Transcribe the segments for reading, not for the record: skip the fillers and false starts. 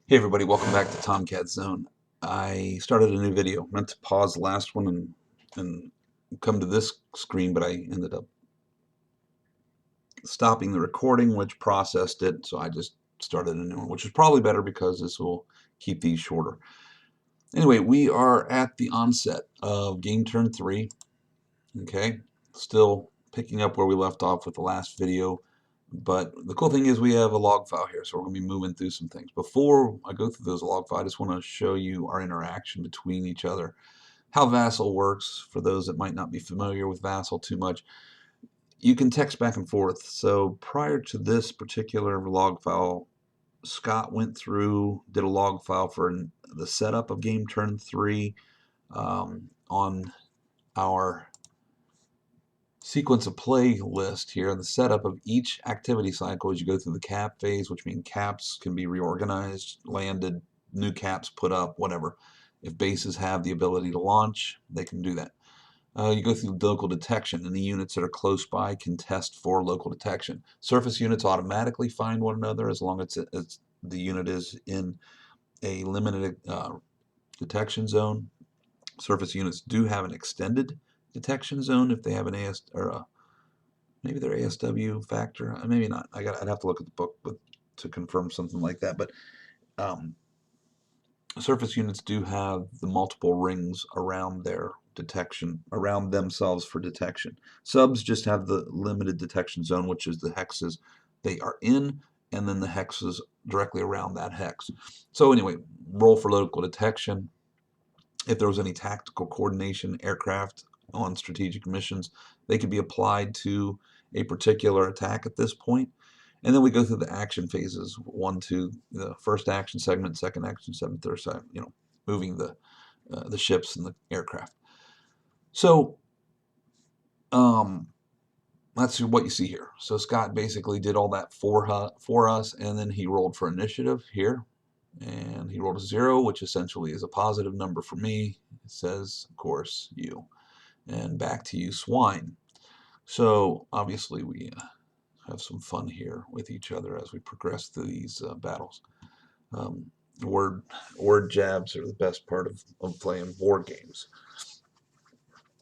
Hey everybody, welcome back to Tomcat Zone. I started a new video. Meant to pause the last one and come to this screen, but I ended up stopping the recording, which processed it, so I just started a new one, which is probably better because this will keep these shorter. Anyway, we are at the onset of game turn 3. Okay, still picking up where we left off with the last video. But the cool thing is we have a log file here, so we're going to be moving through some things. Before I go through those log files, I just want to show you our interaction between each other. How Vassal works, for those that might not be familiar with Vassal too much. You can text back and forth. So prior to this particular log file, Scott went through, did a log file for the setup of game turn 3 on our sequence of play list here. The setup of each activity cycle as you go through the cap phase, which means caps can be reorganized, landed, new caps put up, whatever. If bases have the ability to launch, they can do that. You go through local detection, and the units that are close by can test for local detection. Surface units automatically find one another as long as the unit is in a limited detection zone. Surface units do have an extended detection zone if they have an AS or a, maybe their ASW factor, maybe not. I'd have to look at the book to confirm something like that. But surface units do have the multiple rings around their detection, around themselves for detection. Subs just have the limited detection zone, which is the hexes they are in, and then the hexes directly around that hex. So anyway, roll for local detection. If there was any tactical coordination aircraft on strategic missions, they could be applied to a particular attack at this point. And then we go through the action phases, 1, 2, the first action segment, second action segment, third segment, moving the ships and the aircraft. So that's what you see here. So Scott basically did all that for us, and then he rolled for initiative here. And he rolled a 0, which essentially is a positive number for me. It says, of course, you. And back to you, swine. So obviously we have some fun here with each other as we progress through these battles. Word jabs are the best part of playing board games.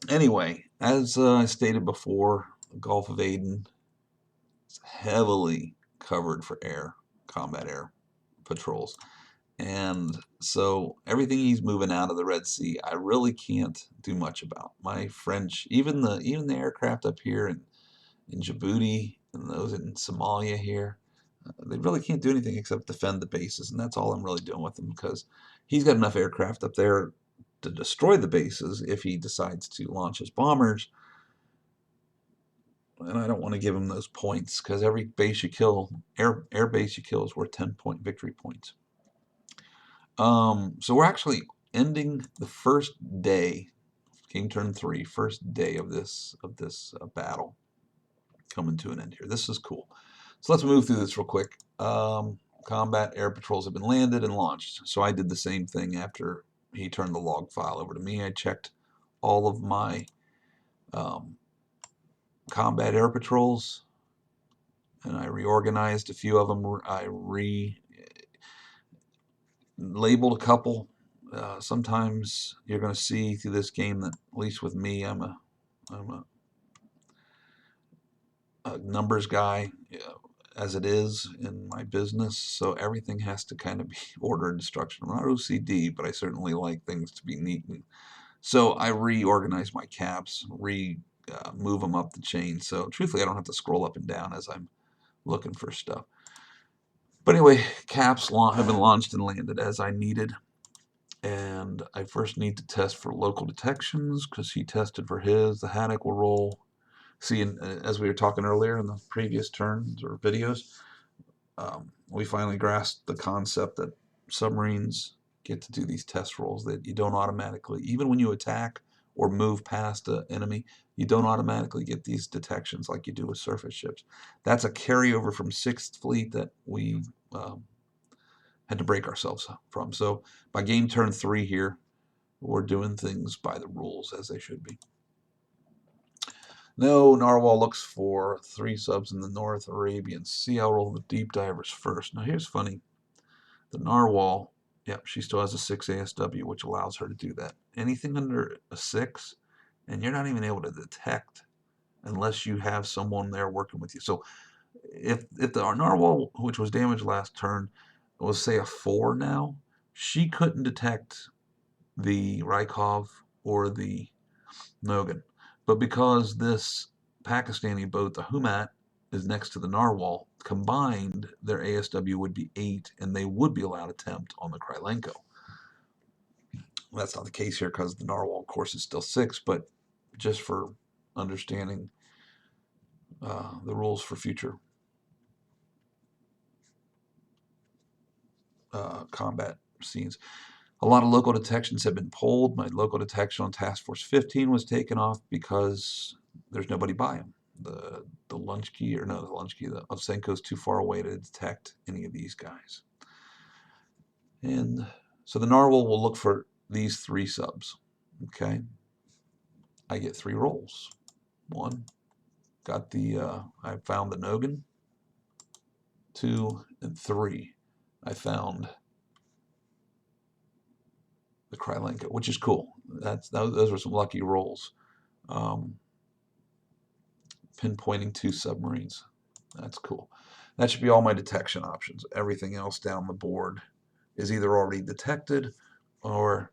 Anyway, as I stated before, the Gulf of Aden is heavily covered for combat air patrols. And so everything he's moving out of the Red Sea, I really can't do much about. My French, even the aircraft up here in Djibouti and those in Somalia here, they really can't do anything except defend the bases, and that's all I'm really doing with him because he's got enough aircraft up there to destroy the bases if he decides to launch his bombers. And I don't want to give him those points because every base you kill, air base you kill, is worth 10-point victory points. So we're actually ending the first day, game turn 3, first day of this battle, coming to an end here. This is cool. So let's move through this real quick. Combat air patrols have been landed and launched. So I did the same thing after he turned the log file over to me. I checked all of my combat air patrols, and I reorganized a few of them. I labeled a couple. Sometimes you're going to see through this game that, at least with me, I'm a numbers guy, as it is in my business. So everything has to kind of be order and instruction. I'm not OCD, but I certainly like things to be neat. So I reorganize my caps, move them up the chain. So truthfully, I don't have to scroll up and down as I'm looking for stuff. But anyway, caps have been launched and landed as I needed. And I first need to test for local detections because he tested for his. The Haddock will roll. See, as we were talking earlier in the previous turns or videos, we finally grasped the concept that submarines get to do these test rolls, that you don't automatically, even when you attack or move past an enemy, you don't automatically get these detections like you do with surface ships. That's a carryover from 6th Fleet that we had to break ourselves from. So by game turn 3 here, we're doing things by the rules as they should be. No, Narwhal looks for 3 subs in the North Arabian Sea. I'll roll the deep divers first. Now here's funny. The narwhal, yep, she still has a 6 ASW, which allows her to do that. Anything under a 6, and you're not even able to detect unless you have someone there working with you. So if the narwhal, which was damaged last turn, was say a 4 now, she couldn't detect the Rykov or the Nogan. But because this Pakistani boat, the Humat, is next to the narwhal, combined their ASW would be 8, and they would be allowed attempt on the Krylenko. Well, that's not the case here because the narwhal, of course, is still 6, but just for understanding the rules for future combat scenes. A lot of local detections have been pulled. My local detection on Task Force 15 was taken off because there's nobody by him. The Lunchkey, or no, the Lunchkey, the Ovsenko is too far away to detect any of these guys. And so the narwhal will look for these 3 subs. Okay, I get 3 rolls. 1, got the I found the Nogan. 2 and 3, I found the Krylenko, which is cool. Those were some lucky rolls. Pinpointing 2 submarines. That's cool. That should be all my detection options. Everything else down the board is either already detected or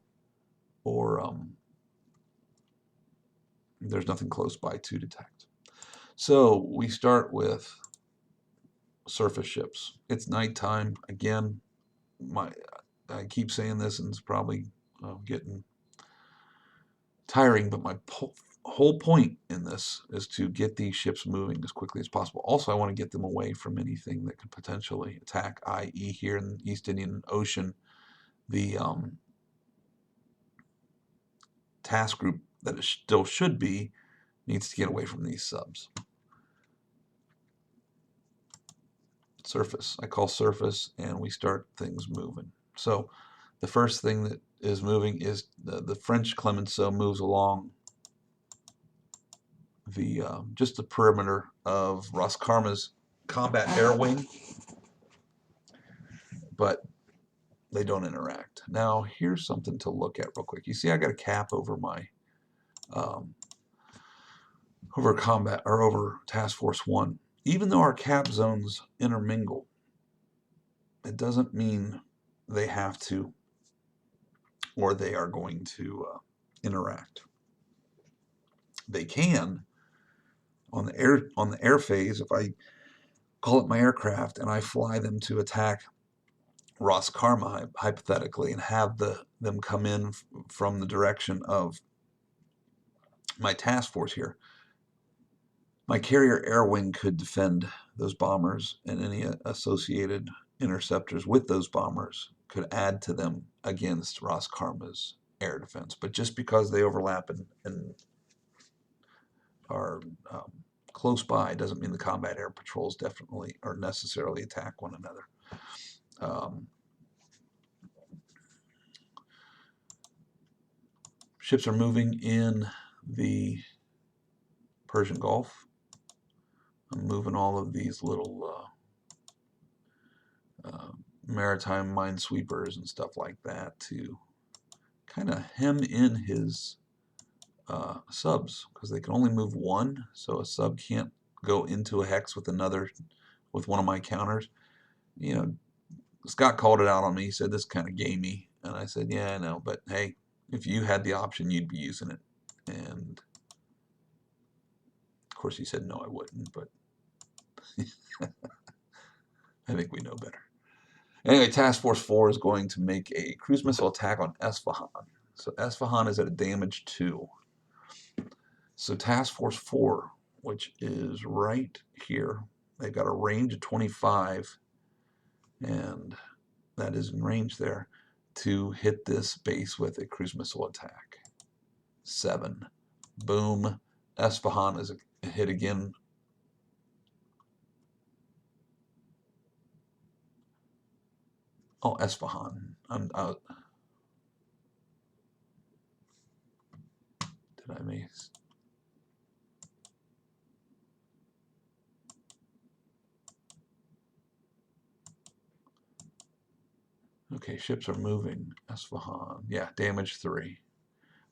there's nothing close by to detect. So we start with surface ships. It's nighttime. Again, I keep saying this, and it's probably getting tiring, but my whole point in this is to get these ships moving as quickly as possible. Also, I want to get them away from anything that could potentially attack, i.e. here in the East Indian Ocean, the task group that it still should be needs to get away from these subs. Surface. I call surface, and we start things moving. So the first thing that is moving is the French Clemenceau moves along the just the perimeter of Ras Karma's combat air wing, but they don't interact. Now here's something to look at real quick. You see I got a cap over my over combat, or over Task Force 1. Even though our cap zones intermingle, it doesn't mean they have to, or they are going to interact. They can on the air phase. If I call up my aircraft and I fly them to attack Ras Karma, hypothetically, and have them come in from the direction of my task force here, my carrier air wing could defend those bombers, and any associated interceptors with those bombers could add to them against Ras Karma's air defense. But just because they overlap and are close by doesn't mean the combat air patrols definitely or necessarily attack one another. Ships are moving in the Persian Gulf. I'm moving all of these little maritime minesweepers and stuff like that to kind of hem in his subs, because they can only move 1, so a sub can't go into a hex with another, with one of my counters. You know, Scott called it out on me. He said, this is kind of gamey. And I said, yeah, I know, but hey, if you had the option, you'd be using it. And of course he said, no, I wouldn't, but I think we know better. Anyway, Task Force 4 is going to make a cruise missile attack on Esfehan. So Esfehan is at a damage 2. So Task Force 4, which is right here, they've got a range of 25, and that is in range there, to hit this base with a cruise missile attack. 7. Boom. Esfehan is a hit again. Oh, Esfehan. Did I miss? Okay, ships are moving. Esfehan. Yeah, damage 3.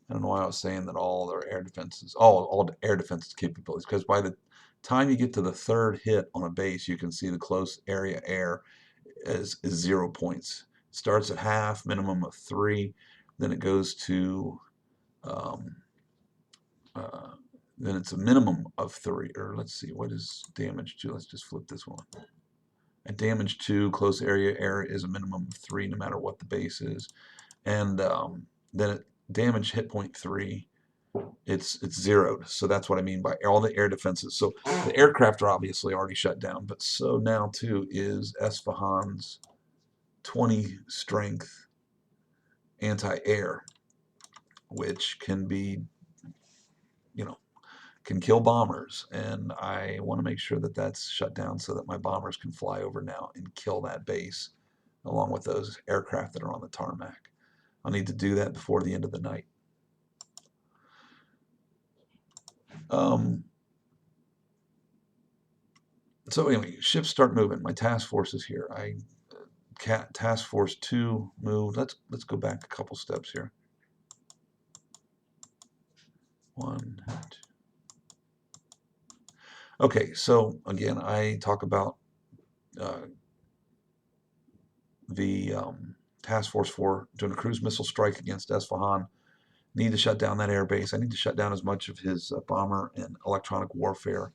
I don't know why I was saying that all their air defenses, all air defenses capabilities, because by the time you get to the third hit on a base, you can see the close area air is 0 points. It starts at half, minimum of 3, then it goes to um, then it's a minimum of 3, or let's see, what is damage 2? Let's just flip this one. At damage 2, close area air is a minimum of 3 no matter what the base is. And then at damage hit point 3, it's zeroed. So that's what I mean by all the air defenses. So the aircraft are obviously already shut down, but so now too is Esfehan's 20 strength anti-air, which can be, you know, can kill bombers, and I want to make sure that that's shut down so that my bombers can fly over now and kill that base along with those aircraft that are on the tarmac. I'll need to do that before the end of the night. So anyway, ships start moving. My task force is here. Task force 2 moved. Let's go back a couple steps here. 1, 2. Okay, so again, I talk about the Task Force 4 doing a cruise missile strike against Esfehan. Need to shut down that air base. I need to shut down as much of his bomber and electronic warfare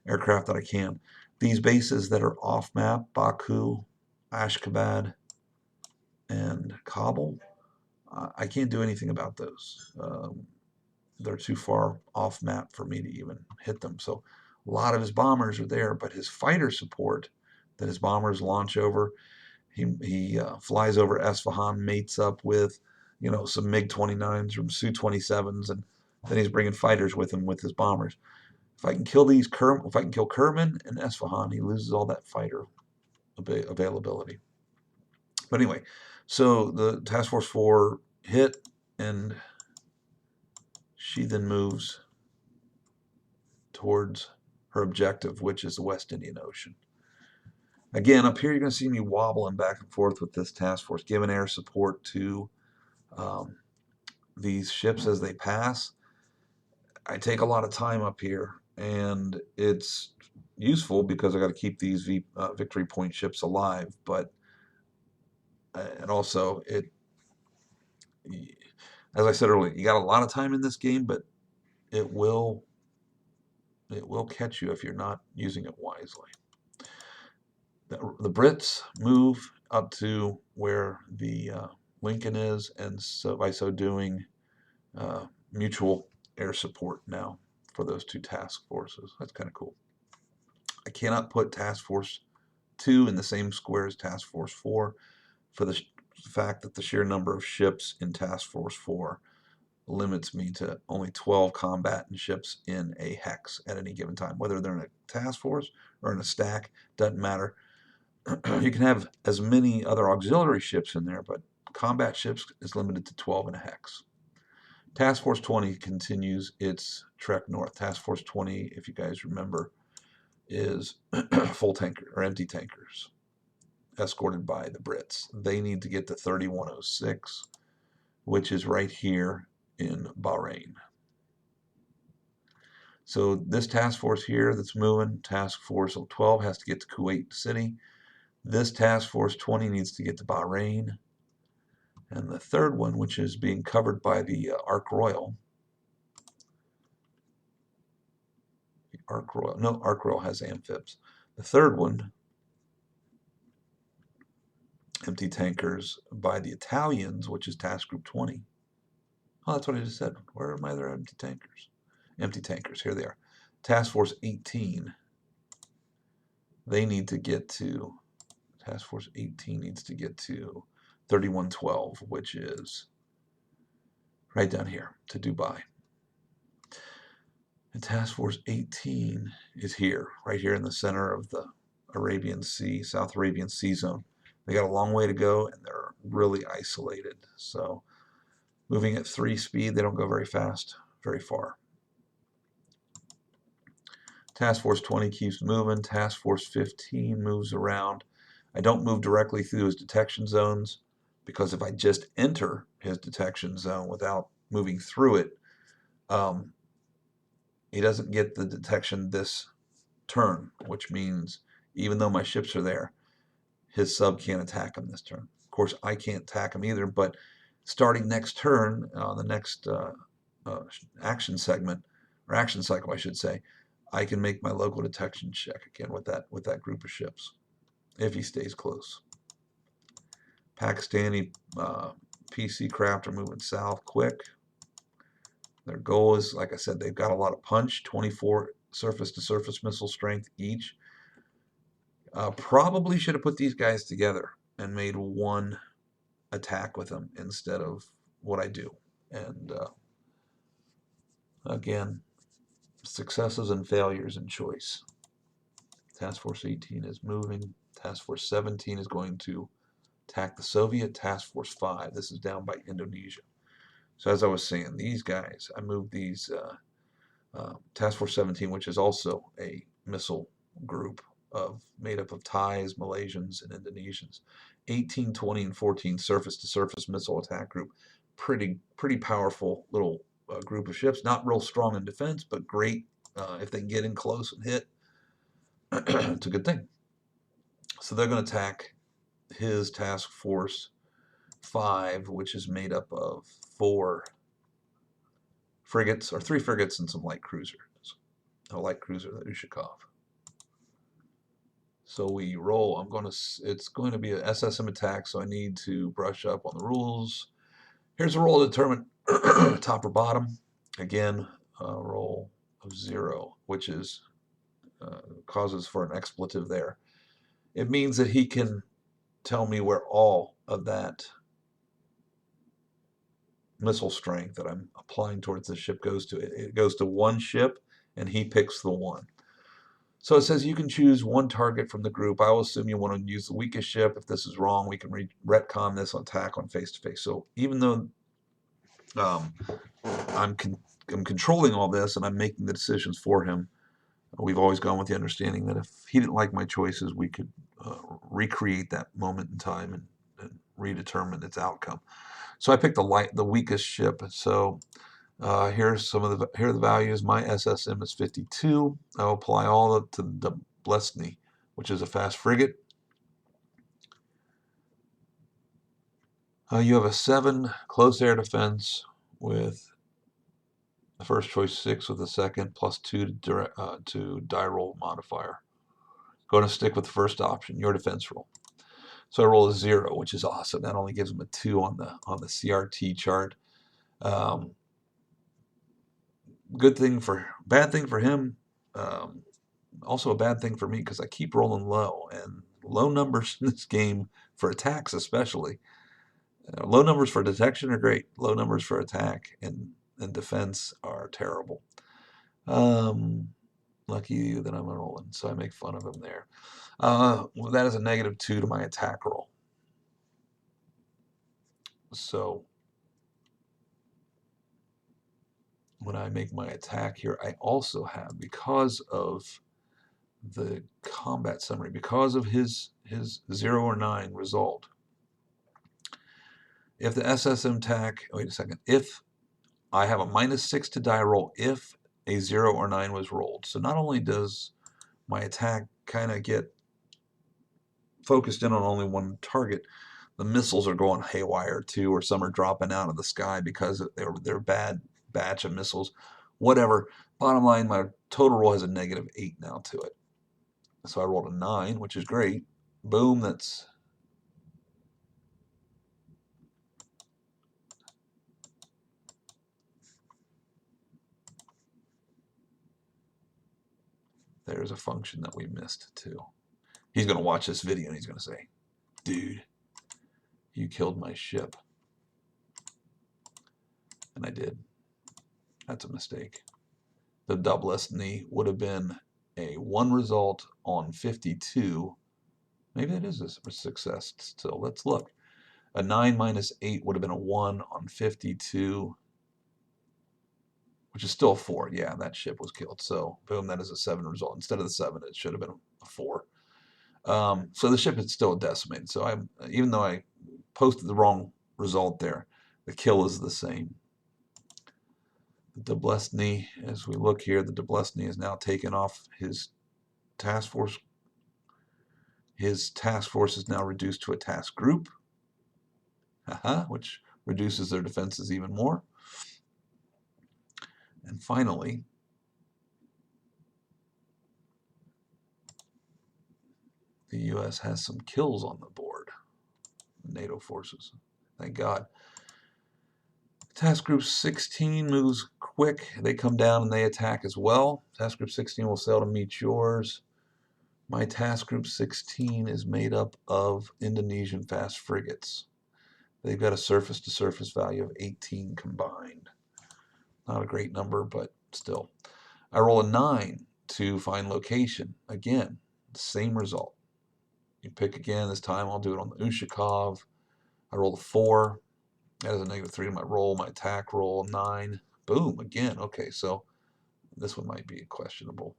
aircraft that I can. These bases that are off map, Baku, Ashgabat, and Kabul, I can't do anything about those. They're too far off map for me to even hit them. So a lot of his bombers are there, but his fighter support that his bombers launch over, he flies over Esfehan, mates up with, you know, some MiG-29s or Su-27s, and then he's bringing fighters with him with his bombers. If I can kill if I can kill Kerman and Esfehan, he loses all that fighter availability. But anyway, so the Task Force 4 hit, and she then moves towards her objective, which is the West Indian Ocean. Again, up here you're going to see me wobbling back and forth with this task force, giving air support to these ships as they pass. I take a lot of time up here, and it's useful because I got to keep these victory point ships alive, but and also as I said earlier, you got a lot of time in this game, but it will catch you if you're not using it wisely. The Brits move up to where the Lincoln is, and so by so doing, mutual air support now for those two task forces. That's kind of cool. I cannot put Task Force 2 in the same square as Task Force 4 for the fact that the sheer number of ships in Task Force 4 limits me to only 12 combatant ships in a hex at any given time. Whether they're in a task force or in a stack, doesn't matter. You can have as many other auxiliary ships in there, but combat ships is limited to 12 in a hex. Task Force 20 continues its trek north. Task Force 20, if you guys remember, is full tanker or empty tankers escorted by the Brits. They need to get to 3106, which is right here in Bahrain. So this task force here that's moving, Task Force 12, has to get to Kuwait City. This Task Force 20 needs to get to Bahrain. And the third one, which is being covered by the Ark Royal. Ark Royal has amphibs. The third one, empty tankers by the Italians, which is Task Group 20. Oh, that's what I just said. Where are my other empty tankers? Empty tankers, here they are. Task Force 18, they need to get to, Task Force 18 needs to get to 3112, which is right down here to Dubai. And Task Force 18 is here, right here in the center of the Arabian Sea, South Arabian Sea zone. They got a long way to go, and they're really isolated. So moving at 3 speed, they don't go very fast, very far. Task Force 20 keeps moving. Task Force 15 moves around. I don't move directly through his detection zones. because if I just enter his detection zone without moving through it, he doesn't get the detection this turn, which means even though my ships are there, his sub can't attack him this turn. Of course, I can't attack him either, but starting next turn, the next action segment, or action cycle, I should say, I can make my local detection check again with that group of ships, if he stays close. Pakistani PC craft are moving south quick. Their goal is, like I said, they've got a lot of punch, 24 surface-to-surface missile strength each. Probably should have put these guys together and made one attack with them instead of what I do. And again, successes and failures in choice. Task Force 18 is moving. Task Force 17 is going to attack the Soviet. Task Force 5, this is down by Indonesia. So as I was saying, these guys, I moved these Task Force 17, which is also a missile group made up of Thais, Malaysians, and Indonesians. 18, 20, and 14 surface-to-surface missile attack group. Pretty powerful little group of ships. Not real strong in defense, but great if they can get in close and hit. It's a good thing. So they're going to attack his Task Force 5, which is made up of 4 frigates, or 3 frigates and some light cruisers. A light cruiser, the Ushakov. So we roll. It's going to be an SSM attack, so I need to brush up on the rules. Here's a roll to determine top or bottom. Again, a roll of 0, which is causes for an expletive there. It means that he can tell me where all of that missile strength that I'm applying towards the ship goes to. It goes to one ship, and he picks the one. So it says you can choose one target from the group. I will assume you want to use the weakest ship. If this is wrong, we can retcon this attack on face-to-face. So even though I'm controlling all this and I'm making the decisions for him, we've always gone with the understanding that if he didn't like my choices, we could recreate that moment in time and redetermine its outcome. So I picked the weakest ship. So here are the values. My SSM is 52. I'll apply all to the Doblestny, which is a fast frigate. You have a 7 close air defense with the first choice 6 with the second, plus 2 to die roll modifier. Going to stick with the first option, your defense roll. So I roll a 0, which is awesome. That only gives him a 2 on the CRT chart. Bad thing for him. Also a bad thing for me because I keep rolling low, and low numbers in this game for attacks especially. Low numbers for detection are great. Low numbers for attack and defense are terrible. Lucky you that I'm rolling, so I make fun of him there. Well, that is a -2 to my attack roll. So when I make my attack here, I also have, because of the combat summary, because of his 0 or 9 result, if the SSM attack, wait a second, if I have a -6 to die roll if a 0 or 9 was rolled. So not only does my attack kind of get focused in on only one target, the missiles are going haywire too, or some are dropping out of the sky because they're a bad batch of missiles. Whatever. Bottom line, my total roll has a -8 now to it. So I rolled a 9, which is great. Boom, there's a function that we missed too. He's going to watch this video and he's going to say, dude, you killed my ship. And I did. That's a mistake. The Doblestny would have been a 1 result on 52. Maybe that is a success still. Let's look. A 9 minus 8 would have been a 1 on 52, which is still a 4. Yeah, that ship was killed. So, boom, that is a 7 result. Instead of the 7, it should have been a 4. So the ship is still decimated. So even though I posted the wrong result there. The kill is the same. The Doblestny, as we look here, the Doblestny is now taken off his task force. His task force is now reduced to a task group, which reduces their defenses even more. And finally, the U.S. has some kills on the board. NATO forces. Thank God. Task Group 16 moves quick. They come down and they attack as well. Task Group 16 will sail to meet yours. My Task Group 16 is made up of Indonesian fast frigates. They've got a surface-to-surface value of 18 combined. Not a great number, but still. I roll a 9 to find location. Again, same result. You pick again. This time I'll do it on the Ushakov. I roll a 4. That is a -3 to my roll. My attack roll, 9. Boom, again. Okay, so this one might be questionable.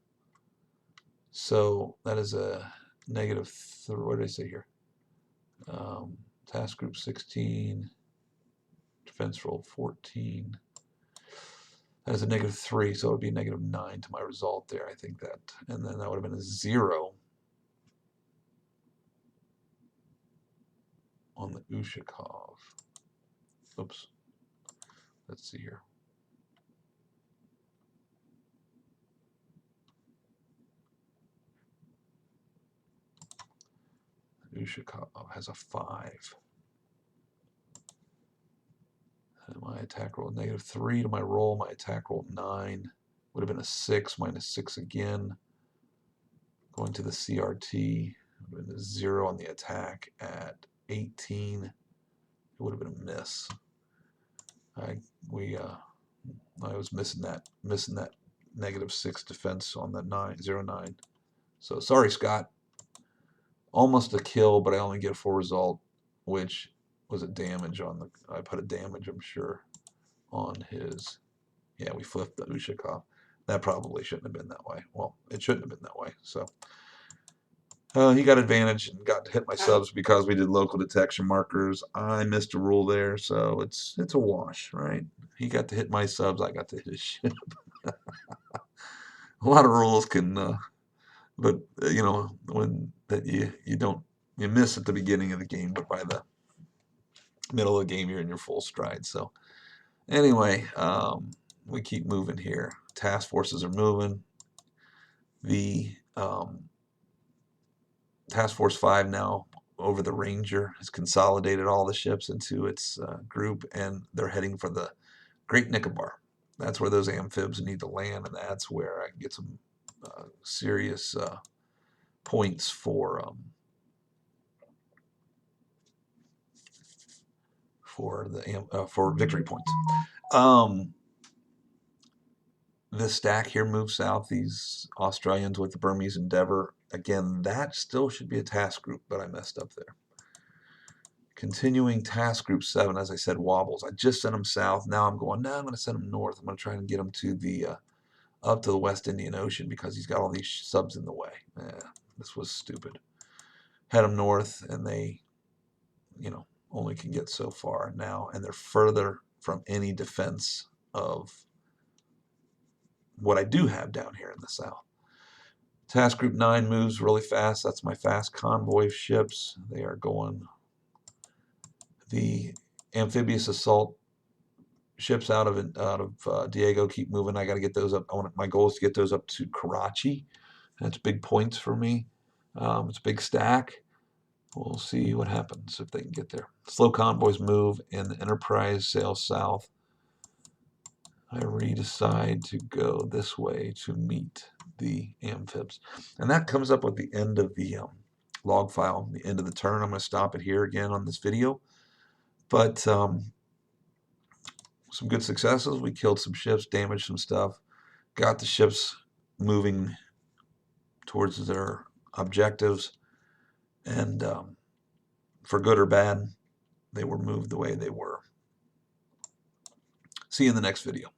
So that is a -3. What did I say here? Task Group 16. Defense roll 14. That is a -3, so it would be a -9 to my result there. I think that. And then that would have been a 0 on the Ushakov. Oops. Let's see here. Ushakov has a 5. And my attack roll -3 to my roll. My attack roll 9. Would have been a 6 -6 again. Going to the CRT. Would have been a 0 on the attack at 18. It would have been a miss. I was missing that -6 defense on the 0-9. So sorry, Scott. Almost a kill, but I only get a 4 result, which was a damage on the. I put a damage, I'm sure, on his. Yeah, we flipped the Ushakov. That probably shouldn't have been that way. Well, it shouldn't have been that way. So he got advantage and got to hit my subs because we did local detection markers. I missed a rule there, so it's a wash, right? He got to hit my subs. I got to hit his ship. A lot of rules can, but you know, when that you miss at the beginning of the game, but by the middle of the game you're in your full stride. So anyway, we keep moving here. Task forces are moving. The Task Force 5 now over the Ranger has consolidated all the ships into its group, and they're heading for the Great Nicobar. That's where those amphibs need to land, and that's where I can get some serious points for victory points. This stack here moves south. These Australians with the Burmese Endeavour. Again, that still should be a task group, but I messed up there. Continuing task group 7, as I said, wobbles. I just sent them south. Now I'm going, no, I'm going to send them north. I'm going to try and get them to the up to the West Indian Ocean because he's got all these subs in the way. This was stupid. Head them north, and they, only can get so far now, and they're further from any defense of what I do have down here in the south. Task Group 9 moves really fast. That's my fast convoy of ships. They are going. The amphibious assault ships out of Diego keep moving. I got to get those up. My goal is to get those up to Karachi. That's big points for me. It's a big stack. We'll see what happens if they can get there. Slow convoys move, and the Enterprise sails south. I decide to go this way to meet the amphibs. And that comes up with the end of the log file, the end of the turn. I'm going to stop it here again on this video. But some good successes. We killed some ships, damaged some stuff, got the ships moving towards their objectives, and for good or bad, they were moved the way they were. See you in the next video.